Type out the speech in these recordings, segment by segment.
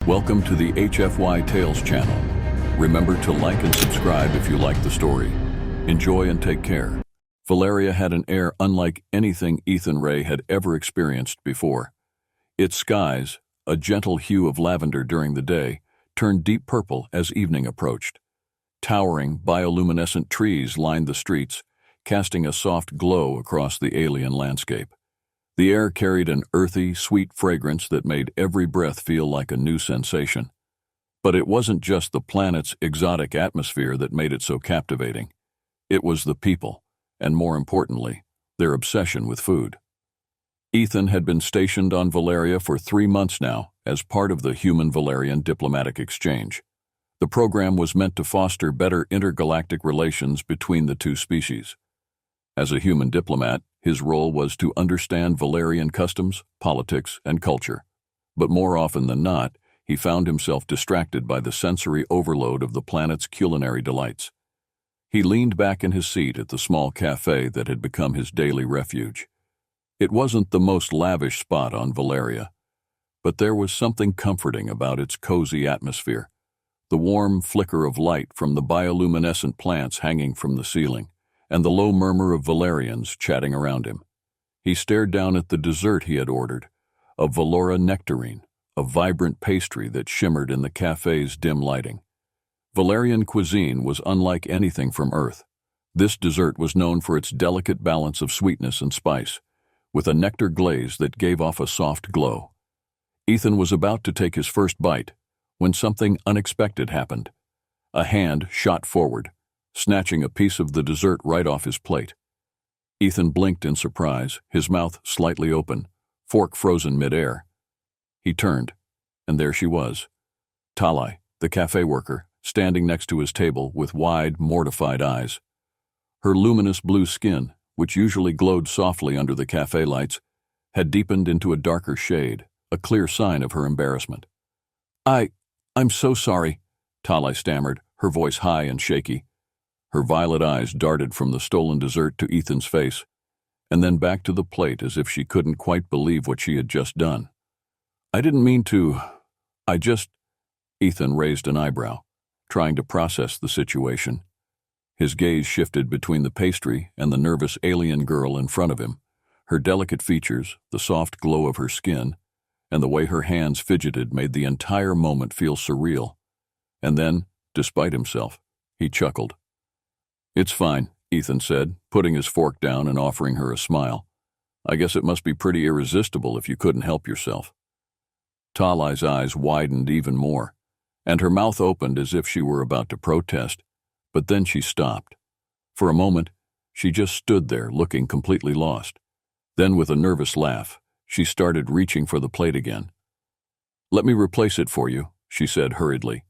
Welcome to the HFY Tales channel. Remember to like and subscribe if you like the story. Enjoy and take care. Valeria had an air unlike anything Ethan Ray had ever experienced before. Its skies, a gentle hue of lavender during the day, turned deep purple as evening approached. Towering, bioluminescent trees lined the streets, casting a soft glow across the alien landscape. The air carried an earthy, sweet fragrance that made every breath feel like a new sensation. But it wasn't just the planet's exotic atmosphere that made it so captivating. It was the people, and more importantly, their obsession with food. Ethan had been stationed on Valeria for 3 months now as part of the Human-Valerian diplomatic exchange. The program was meant to foster better intergalactic relations between the two species. As a human diplomat, his role was to understand Valerian customs, politics, and culture. But more often than not, he found himself distracted by the sensory overload of the planet's culinary delights. He leaned back in his seat at the small cafe that had become his daily refuge. It wasn't the most lavish spot on Valeria, but there was something comforting about its cozy atmosphere. The warm flicker of light from the bioluminescent plants hanging from the ceiling, and the low murmur of Valerians chatting around him. He stared down at the dessert he had ordered, a Valora nectarine, a vibrant pastry that shimmered in the cafe's dim lighting. Valerian cuisine was unlike anything from Earth. This dessert was known for its delicate balance of sweetness and spice, with a nectar glaze that gave off a soft glow. Ethan was about to take his first bite when something unexpected happened. A hand shot forward, snatching a piece of the dessert right off his plate. Ethan blinked in surprise, his mouth slightly open, fork frozen midair. He turned, and there she was, Talai, the cafe worker, standing next to his table with wide, mortified eyes. Her luminous blue skin, which usually glowed softly under the cafe lights, had deepened into a darker shade, a clear sign of her embarrassment. I'm so sorry, Talai stammered, her voice high and shaky. Her violet eyes darted from the stolen dessert to Ethan's face, and then back to the plate as if she couldn't quite believe what she had just done. I didn't mean to. Ethan raised an eyebrow, trying to process the situation. His gaze shifted between the pastry and the nervous alien girl in front of him, her delicate features, the soft glow of her skin, and the way her hands fidgeted made the entire moment feel surreal. And then, despite himself, he chuckled. It's fine, Ethan said, putting his fork down and offering her a smile. I guess it must be pretty irresistible if you couldn't help yourself. Talai's eyes widened even more, and her mouth opened as if she were about to protest, but then she stopped. For a moment, she just stood there looking completely lost. Then with a nervous laugh, she started reaching for the plate again. Let me replace it for you, she said hurriedly,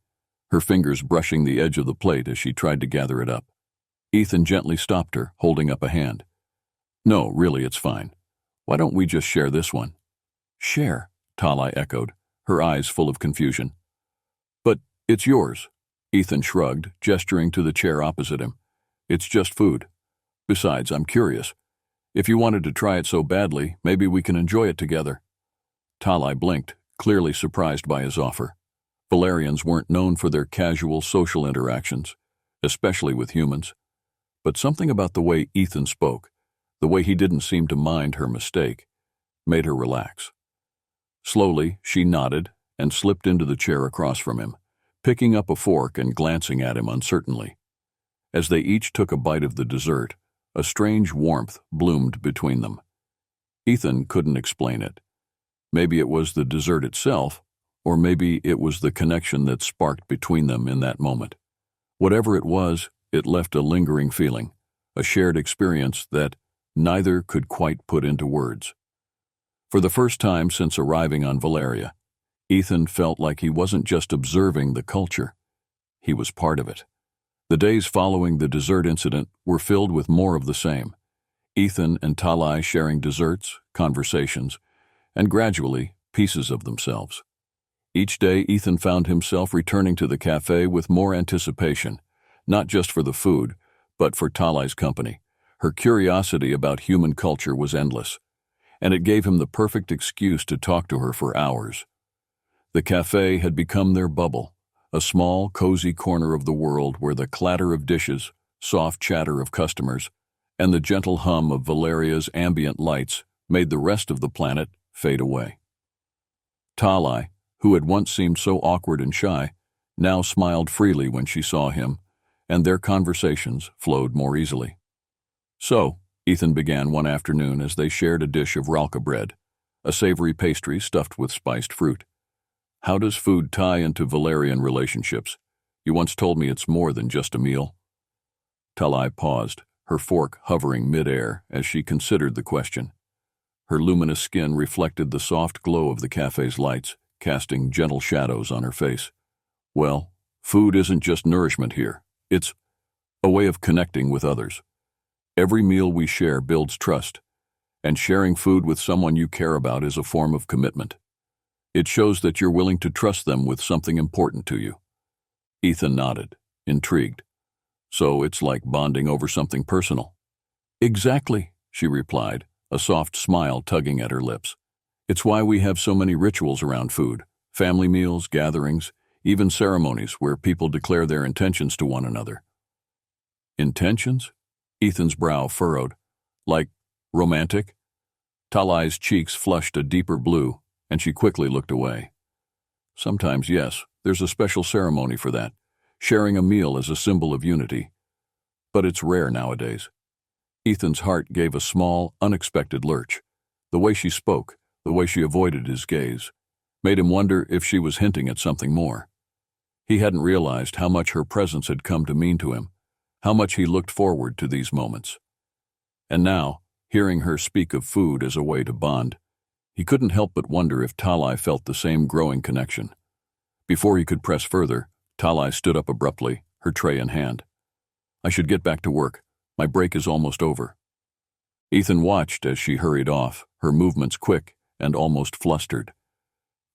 her fingers brushing the edge of the plate as she tried to gather it up. Ethan gently stopped her, holding up a hand. No, really, it's fine. Why don't we just share this one? Share, Talai echoed, her eyes full of confusion. But it's yours, Ethan shrugged, gesturing to the chair opposite him. It's just food. Besides, I'm curious. If you wanted to try it so badly, maybe we can enjoy it together. Talai blinked, clearly surprised by his offer. Valerians weren't known for their casual social interactions, especially with humans. But something about the way Ethan spoke, the way he didn't seem to mind her mistake, made her relax. Slowly, she nodded and slipped into the chair across from him, picking up a fork and glancing at him uncertainly. As they each took a bite of the dessert, a strange warmth bloomed between them. Ethan couldn't explain it. Maybe it was the dessert itself, or maybe it was the connection that sparked between them in that moment. Whatever it was, it left a lingering feeling, a shared experience that neither could quite put into words. For the first time since arriving on Valeria, Ethan felt like he wasn't just observing the culture, he was part of it. The days following the dessert incident were filled with more of the same. Ethan and Talai sharing desserts, conversations, and gradually pieces of themselves. Each day Ethan found himself returning to the cafe with more anticipation, not just for the food, but for Talai's company. Her curiosity about human culture was endless, and it gave him the perfect excuse to talk to her for hours. The cafe had become their bubble, a small, cozy corner of the world where the clatter of dishes, soft chatter of customers, and the gentle hum of Valeria's ambient lights made the rest of the planet fade away. Talai, who had once seemed so awkward and shy, now smiled freely when she saw him, and their conversations flowed more easily. "So," Ethan began one afternoon as they shared a dish of ralka bread, a savory pastry stuffed with spiced fruit. "How does food tie into Valerian relationships? You once told me it's more than just a meal." Talai paused, her fork hovering mid-air as she considered the question. Her luminous skin reflected the soft glow of the cafe's lights, casting gentle shadows on her face. "Well, food isn't just nourishment here. It's a way of connecting with others. Every meal we share builds trust, and sharing food with someone you care about is a form of commitment. It shows that you're willing to trust them with something important to you." Ethan nodded, intrigued. "So it's like bonding over something personal." "Exactly," she replied, a soft smile tugging at her lips. "It's why we have so many rituals around food, family meals, gatherings, even ceremonies where people declare their intentions to one another." "Intentions?" Ethan's brow furrowed. "Like romantic?" Talai's cheeks flushed a deeper blue, and she quickly looked away. "Sometimes, yes, there's a special ceremony for that, sharing a meal as a symbol of unity. But it's rare nowadays." Ethan's heart gave a small, unexpected lurch. The way she spoke, the way she avoided his gaze, made him wonder if she was hinting at something more. He hadn't realized how much her presence had come to mean to him, how much he looked forward to these moments. And now, hearing her speak of food as a way to bond, he couldn't help but wonder if Talai felt the same growing connection. Before he could press further, Talai stood up abruptly, her tray in hand. "I should get back to work. My break is almost over." Ethan watched as she hurried off, her movements quick and almost flustered.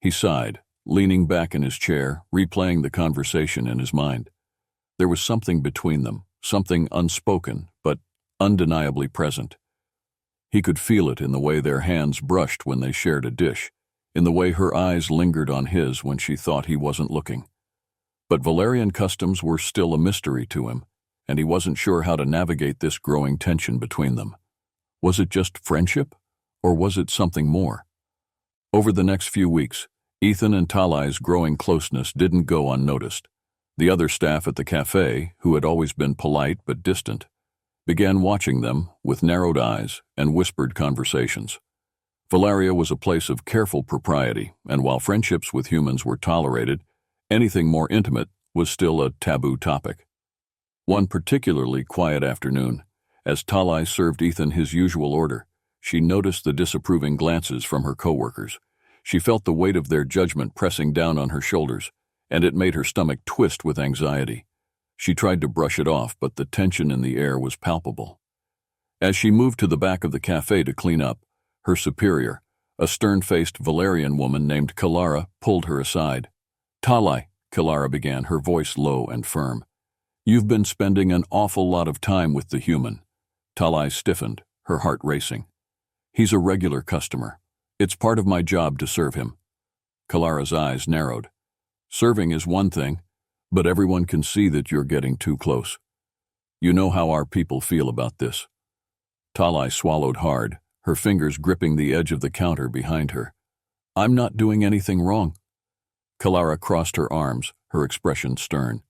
He sighed, leaning back in his chair, replaying the conversation in his mind. There was something between them, something unspoken, but undeniably present. He could feel it in the way their hands brushed when they shared a dish, in the way her eyes lingered on his when she thought he wasn't looking. But Valerian customs were still a mystery to him, and he wasn't sure how to navigate this growing tension between them. Was it just friendship, or was it something more? Over the next few weeks, Ethan and Talai's growing closeness didn't go unnoticed. The other staff at the cafe, who had always been polite but distant, began watching them with narrowed eyes and whispered conversations. Valeria was a place of careful propriety, and while friendships with humans were tolerated, anything more intimate was still a taboo topic. One particularly quiet afternoon, as Talai served Ethan his usual order, she noticed the disapproving glances from her coworkers. She felt the weight of their judgment pressing down on her shoulders, and it made her stomach twist with anxiety. She tried to brush it off, but the tension in the air was palpable. As she moved to the back of the cafe to clean up, her superior, a stern-faced Valerian woman named Kalara, pulled her aside. "Talai," Kalara began, her voice low and firm. "You've been spending an awful lot of time with the human." Talai stiffened, her heart racing. "He's a regular customer. It's part of my job to serve him." Kalara's eyes narrowed. "Serving is one thing, but everyone can see that you're getting too close. You know how our people feel about this." Talai swallowed hard, her fingers gripping the edge of the counter behind her. "I'm not doing anything wrong." Kalara crossed her arms, her expression stern.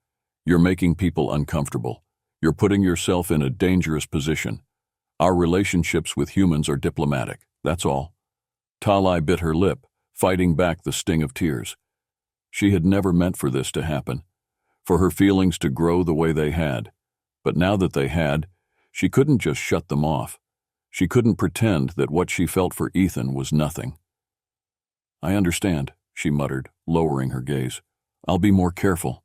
"You're making people uncomfortable. You're putting yourself in a dangerous position. Our relationships with humans are diplomatic, that's all." Talai bit her lip, fighting back the sting of tears. She had never meant for this to happen, for her feelings to grow the way they had. But now that they had, she couldn't just shut them off. She couldn't pretend that what she felt for Ethan was nothing. "I understand," she muttered, lowering her gaze. "I'll be more careful."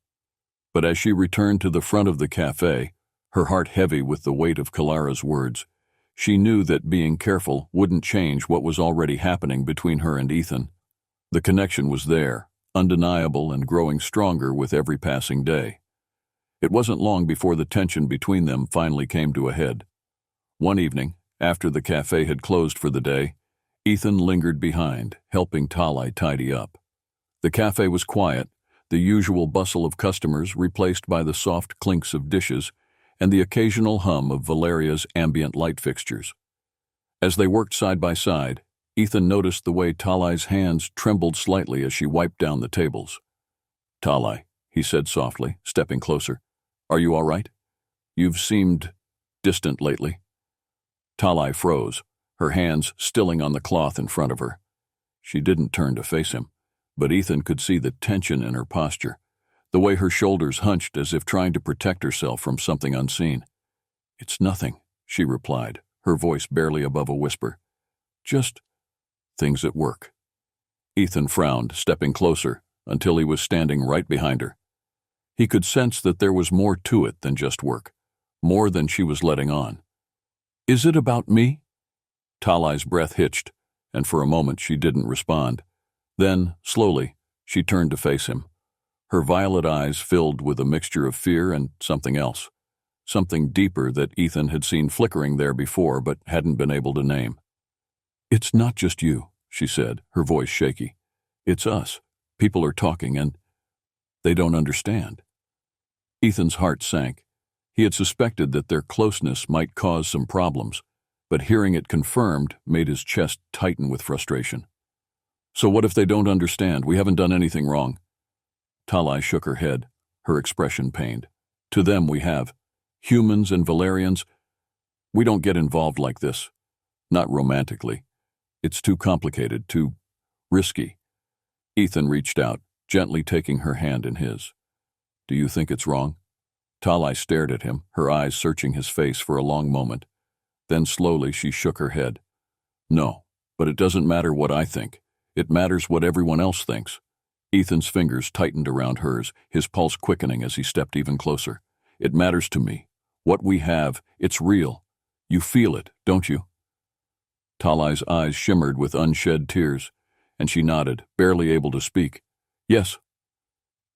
But as she returned to the front of the cafe, her heart heavy with the weight of Kalara's words, she knew that being careful wouldn't change what was already happening between her and Ethan. The connection was there, undeniable and growing stronger with every passing day. It wasn't long before the tension between them finally came to a head. One evening, after the cafe had closed for the day, Ethan lingered behind, helping Talai tidy up. The cafe was quiet, the usual bustle of customers replaced by the soft clinks of dishes and the occasional hum of Valeria's ambient light fixtures. As they worked side by side, Ethan noticed the way Talai's hands trembled slightly as she wiped down the tables. "Talai," he said softly, stepping closer. "Are you all right? You've seemed distant lately." Talai froze, her hands stilling on the cloth in front of her. She didn't turn to face him, but Ethan could see the tension in her posture, the way her shoulders hunched as if trying to protect herself from something unseen. "It's nothing," she replied, her voice barely above a whisper. "Just things at work." Ethan frowned, stepping closer, until he was standing right behind her. He could sense that there was more to it than just work, more than she was letting on. "Is it about me?" Talai's breath hitched, and for a moment she didn't respond. Then, slowly, she turned to face him, her violet eyes filled with a mixture of fear and something else, something deeper that Ethan had seen flickering there before but hadn't been able to name. "It's not just you," she said, her voice shaky. "It's us. People are talking and they don't understand." Ethan's heart sank. He had suspected that their closeness might cause some problems, but hearing it confirmed made his chest tighten with frustration. "So what if they don't understand? We haven't done anything wrong." Talai shook her head, her expression pained. "To them we have. Humans and Valerians, we don't get involved like this. Not romantically. It's too complicated, too risky." Ethan reached out, gently taking her hand in his. "Do you think it's wrong?" Talai stared at him, her eyes searching his face for a long moment. Then slowly she shook her head. "No, but it doesn't matter what I think. It matters what everyone else thinks." Ethan's fingers tightened around hers, his pulse quickening as he stepped even closer. "It matters to me. What we have, it's real. You feel it, don't you?" Talai's eyes shimmered with unshed tears, and she nodded, barely able to speak. "Yes."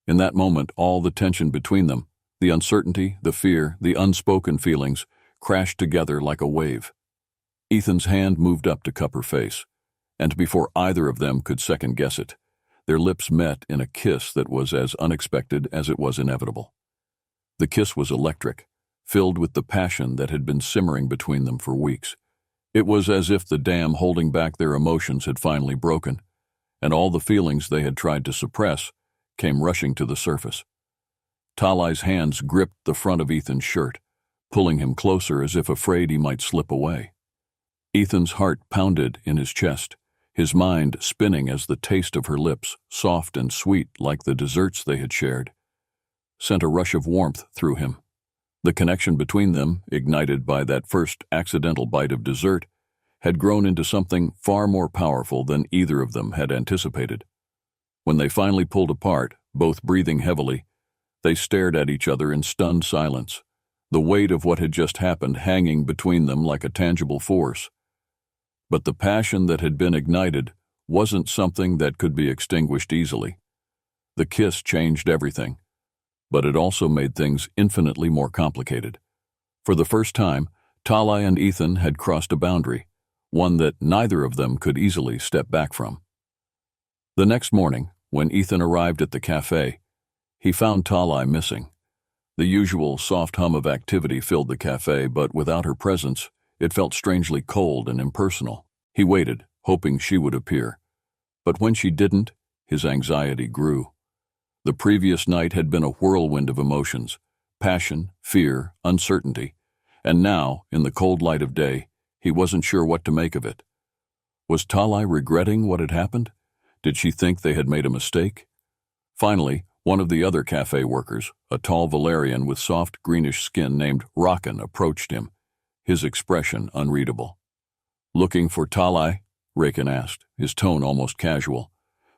In that moment, all the tension between them, the uncertainty, the fear, the unspoken feelings, crashed together like a wave. Ethan's hand moved up to cup her face, and before either of them could second-guess it, their lips met in a kiss that was as unexpected as it was inevitable. The kiss was electric, filled with the passion that had been simmering between them for weeks. It was as if the dam holding back their emotions had finally broken, and all the feelings they had tried to suppress came rushing to the surface. Talai's hands gripped the front of Ethan's shirt, pulling him closer as if afraid he might slip away. Ethan's heart pounded in his chest, his mind spinning as the taste of her lips, soft and sweet like the desserts they had shared, sent a rush of warmth through him. The connection between them, ignited by that first accidental bite of dessert, had grown into something far more powerful than either of them had anticipated. When they finally pulled apart, both breathing heavily, they stared at each other in stunned silence, the weight of what had just happened hanging between them like a tangible force. But the passion that had been ignited wasn't something that could be extinguished easily. The kiss changed everything, but it also made things infinitely more complicated. For the first time, Talai and Ethan had crossed a boundary, one that neither of them could easily step back from. The next morning, when Ethan arrived at the cafe, he found Talai missing. The usual soft hum of activity filled the cafe, but without her presence, it felt strangely cold and impersonal. He waited, hoping she would appear. But when she didn't, his anxiety grew. The previous night had been a whirlwind of emotions, passion, fear, uncertainty, and now, in the cold light of day, he wasn't sure what to make of it. Was Talai regretting what had happened? Did she think they had made a mistake? Finally, one of the other cafe workers, a tall Valerian with soft greenish skin named Rockin, approached him, his expression unreadable. "Looking for Talai?" Rakin asked, his tone almost casual.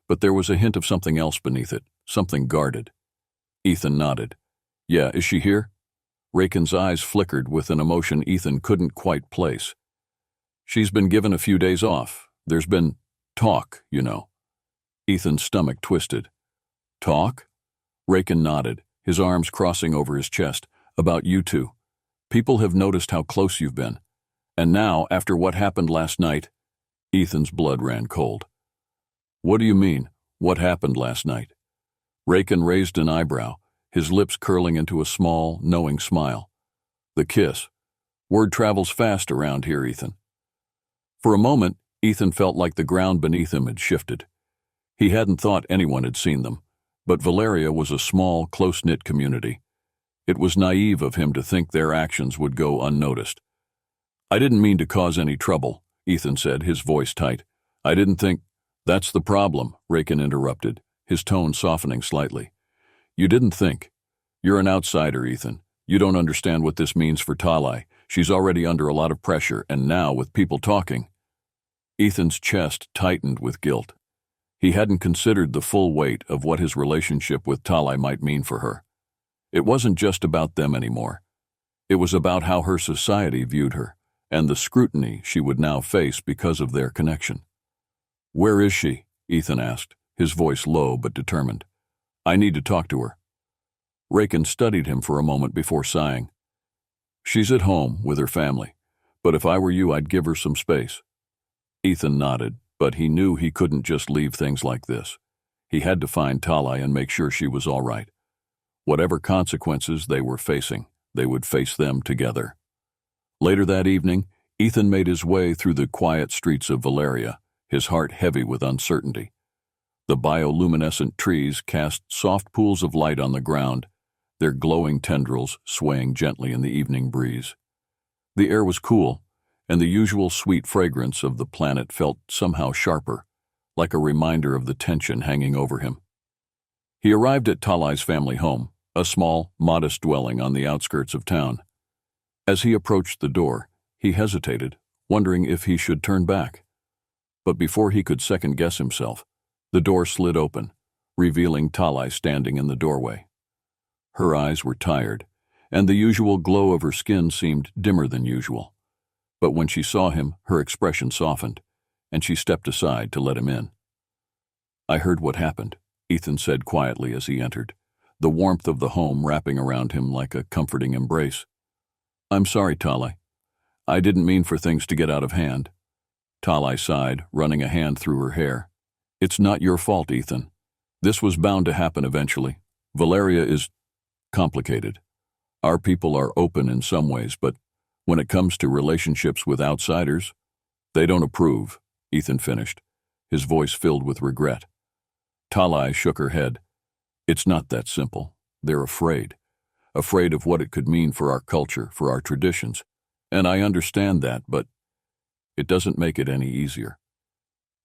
But there was a hint of something else beneath it, something guarded. Ethan nodded. "Yeah, is she here?" Rakin's eyes flickered with an emotion Ethan couldn't quite place. "She's been given a few days off. There's been talk, you know." Ethan's stomach twisted. "Talk?" Rakin nodded, his arms crossing over his chest. "About you two. People have noticed how close you've been. And now, after what happened last night..." Ethan's blood ran cold. "What do you mean? What happened last night? Rakin raised an eyebrow, his lips curling into a small, knowing smile. The kiss. Word travels fast around here, Ethan. For a moment, Ethan felt like the ground beneath him had shifted. He hadn't thought anyone had seen them, but Valeria was a small, close-knit community. It was naive of him to think their actions would go unnoticed. I didn't mean to cause any trouble, Ethan said, his voice tight. I didn't think— That's the problem, Rakin interrupted, his tone softening slightly. You didn't think. You're an outsider, Ethan. You don't understand what this means for Talai. She's already under a lot of pressure, and now, with people talking— Ethan's chest tightened with guilt. He hadn't considered the full weight of what his relationship with Talai might mean for her. It wasn't just about them anymore. It was about how her society viewed her, and the scrutiny she would now face because of their connection. Where is she? Ethan asked, his voice low but determined. I need to talk to her. Rakin studied him for a moment before sighing. She's at home with her family, but if I were you, I'd give her some space. Ethan nodded, but he knew he couldn't just leave things like this. He had to find Talai and make sure she was all right. Whatever consequences they were facing, they would face them together. Later that evening, Ethan made his way through the quiet streets of Valeria, his heart heavy with uncertainty. The bioluminescent trees cast soft pools of light on the ground, their glowing tendrils swaying gently in the evening breeze. The air was cool, and the usual sweet fragrance of the planet felt somehow sharper, like a reminder of the tension hanging over him. He arrived at Talai's family home, a small, modest dwelling on the outskirts of town. As he approached the door, he hesitated, wondering if he should turn back. But before he could second-guess himself, the door slid open, revealing Talai standing in the doorway. Her eyes were tired, and the usual glow of her skin seemed dimmer than usual. But when she saw him, her expression softened, and she stepped aside to let him in. I heard what happened, Ethan said quietly as he entered, the warmth of the home wrapping around him like a comforting embrace. I'm sorry, Talai. I didn't mean for things to get out of hand. Talai sighed, running a hand through her hair. It's not your fault, Ethan. This was bound to happen eventually. Valeria is complicated. Our people are open in some ways, but when it comes to relationships with outsiders, they don't approve, Ethan finished, his voice filled with regret. Talai shook her head. It's not that simple. They're afraid of what it could mean for our culture, for our traditions. And I understand that, but it doesn't make it any easier.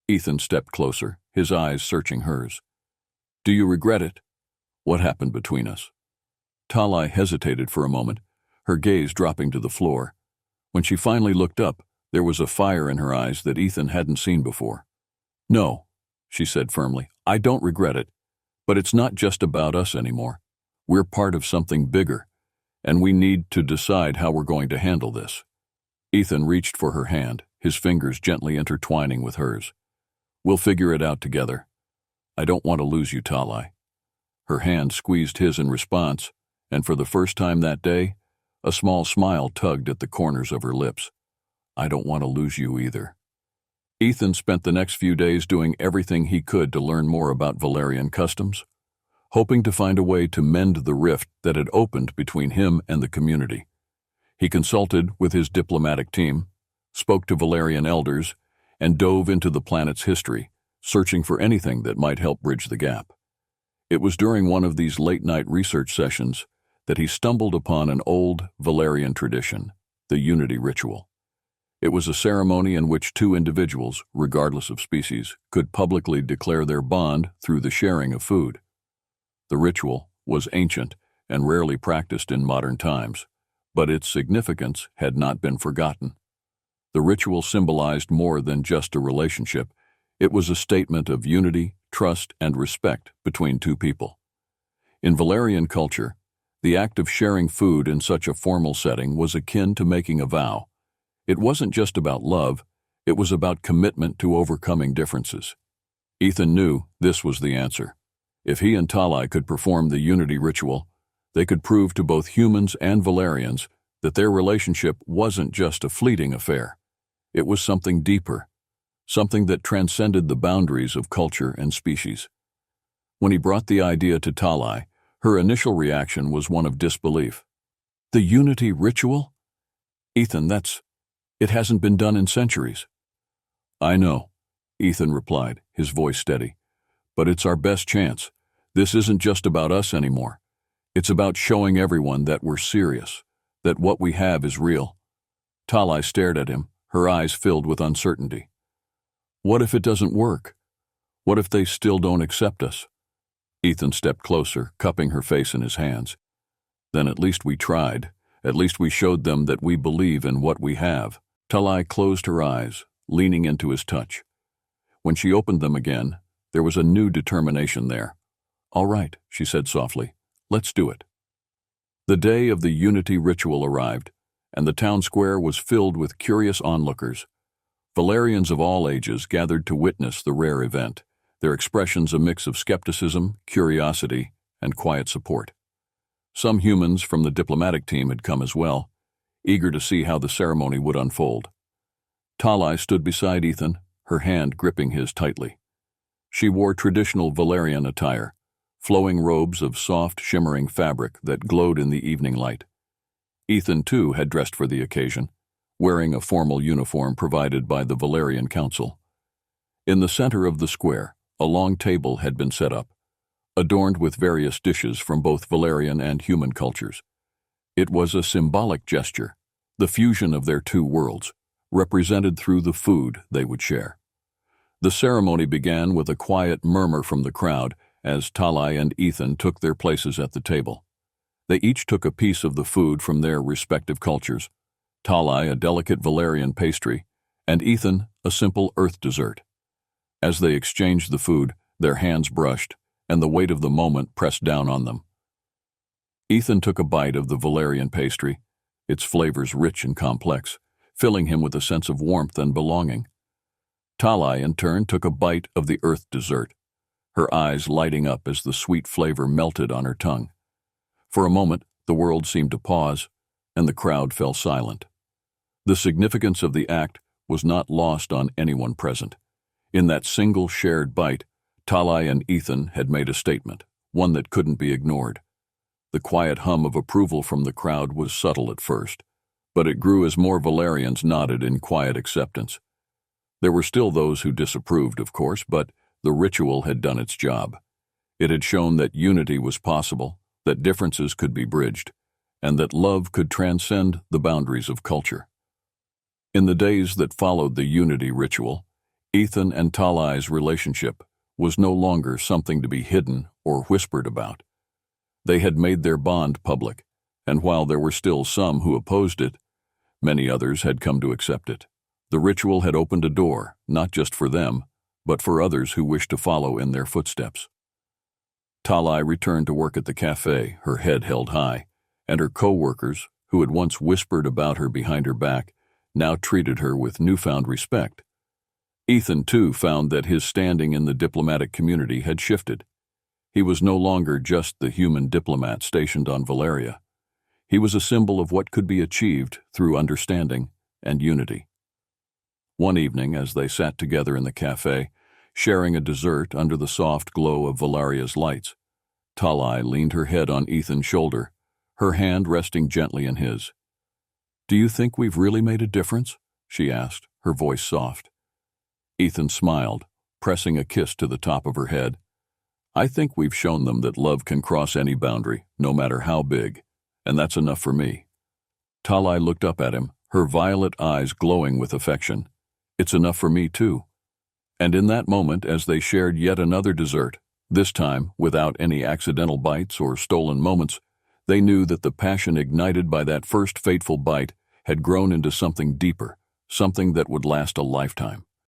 Ethan stepped closer, his eyes searching hers. Do you regret it? What happened between us? Talai hesitated for a moment, her gaze dropping to the floor. When she finally looked up, there was a fire in her eyes that Ethan hadn't seen before. No, she said firmly, I don't regret it, but it's not just about us anymore. We're part of something bigger, and we need to decide how we're going to handle this. Ethan reached for her hand, his fingers gently intertwining with hers. We'll figure it out together. I don't want to lose you, Talai. Her hand squeezed his in response, and for the first time that day, a small smile tugged at the corners of her lips. I don't want to lose you either. Ethan spent the next few days doing everything he could to learn more about Valerian customs, hoping to find a way to mend the rift that had opened between him and the community. He consulted with his diplomatic team, spoke to Valerian elders, and dove into the planet's history, searching for anything that might help bridge the gap. It was during one of these late-night research sessions that he stumbled upon an old Valerian tradition, the Unity Ritual. It was a ceremony in which two individuals, regardless of species, could publicly declare their bond through the sharing of food. The ritual was ancient and rarely practiced in modern times, but its significance had not been forgotten. The ritual symbolized more than just a relationship. It was a statement of unity, trust, and respect between two people. In Valerian culture, the act of sharing food in such a formal setting was akin to making a vow. It wasn't just about love, it was about commitment to overcoming differences. Ethan knew this was the answer. If he and Talai could perform the Unity Ritual, they could prove to both humans and Valerians that their relationship wasn't just a fleeting affair. It was something deeper, something that transcended the boundaries of culture and species. When he brought the idea to Talai, her initial reaction was one of disbelief. The Unity ritual? Ethan, it hasn't been done in centuries. I know, Ethan replied, his voice steady. But it's our best chance. This isn't just about us anymore. It's about showing everyone that we're serious, that what we have is real. Talai stared at him, her eyes filled with uncertainty. What if it doesn't work? What if they still don't accept us? Ethan stepped closer, cupping her face in his hands. Then at least we tried. At least we showed them that we believe in what we have. Talai closed her eyes, leaning into his touch. When she opened them again, there was a new determination there. All right, she said softly. Let's do it. The day of the Unity ritual arrived, and the town square was filled with curious onlookers. Valerians of all ages gathered to witness the rare event, their expressions a mix of skepticism, curiosity, and quiet support. Some humans from the diplomatic team had come as well, eager to see how the ceremony would unfold. Talai stood beside Ethan, her hand gripping his tightly. She wore traditional Valerian attire, flowing robes of soft, shimmering fabric that glowed in the evening light. Ethan, too, had dressed for the occasion, wearing a formal uniform provided by the Valerian Council. In the center of the square, a long table had been set up, adorned with various dishes from both Valerian and human cultures. It was a symbolic gesture, the fusion of their two worlds, represented through the food they would share. The ceremony began with a quiet murmur from the crowd as Talai and Ethan took their places at the table. They each took a piece of the food from their respective cultures, Talai a delicate Valerian pastry, and Ethan a simple earth dessert. As they exchanged the food, their hands brushed, and the weight of the moment pressed down on them. Ethan took a bite of the Valerian pastry, its flavors rich and complex, filling him with a sense of warmth and belonging. Talai, in turn, took a bite of the earth dessert, her eyes lighting up as the sweet flavor melted on her tongue. For a moment, the world seemed to pause, and the crowd fell silent. The significance of the act was not lost on anyone present. In that single shared bite, Talai and Ethan had made a statement, one that couldn't be ignored. The quiet hum of approval from the crowd was subtle at first, but it grew as more Valerians nodded in quiet acceptance. There were still those who disapproved, of course, but the ritual had done its job. It had shown that unity was possible, that differences could be bridged, and that love could transcend the boundaries of culture. In the days that followed the Unity ritual, Ethan and Talai's relationship was no longer something to be hidden or whispered about. They had made their bond public, and while there were still some who opposed it, many others had come to accept it. The ritual had opened a door, not just for them, but for others who wished to follow in their footsteps. Talai returned to work at the cafe, her head held high, and her co-workers, who had once whispered about her behind her back, now treated her with newfound respect. Ethan, too, found that his standing in the diplomatic community had shifted. He was no longer just the human diplomat stationed on Valeria. He was a symbol of what could be achieved through understanding and unity. One evening, as they sat together in the cafe, sharing a dessert under the soft glow of Valeria's lights, Talai leaned her head on Ethan's shoulder, her hand resting gently in his. "Do you think we've really made a difference?" she asked, her voice soft. Ethan smiled, pressing a kiss to the top of her head. "I think we've shown them that love can cross any boundary, no matter how big, and that's enough for me." Talai looked up at him, her violet eyes glowing with affection. "It's enough for me, too." And in that moment, as they shared yet another dessert, this time without any accidental bites or stolen moments, they knew that the passion ignited by that first fateful bite had grown into something deeper, something that would last a lifetime.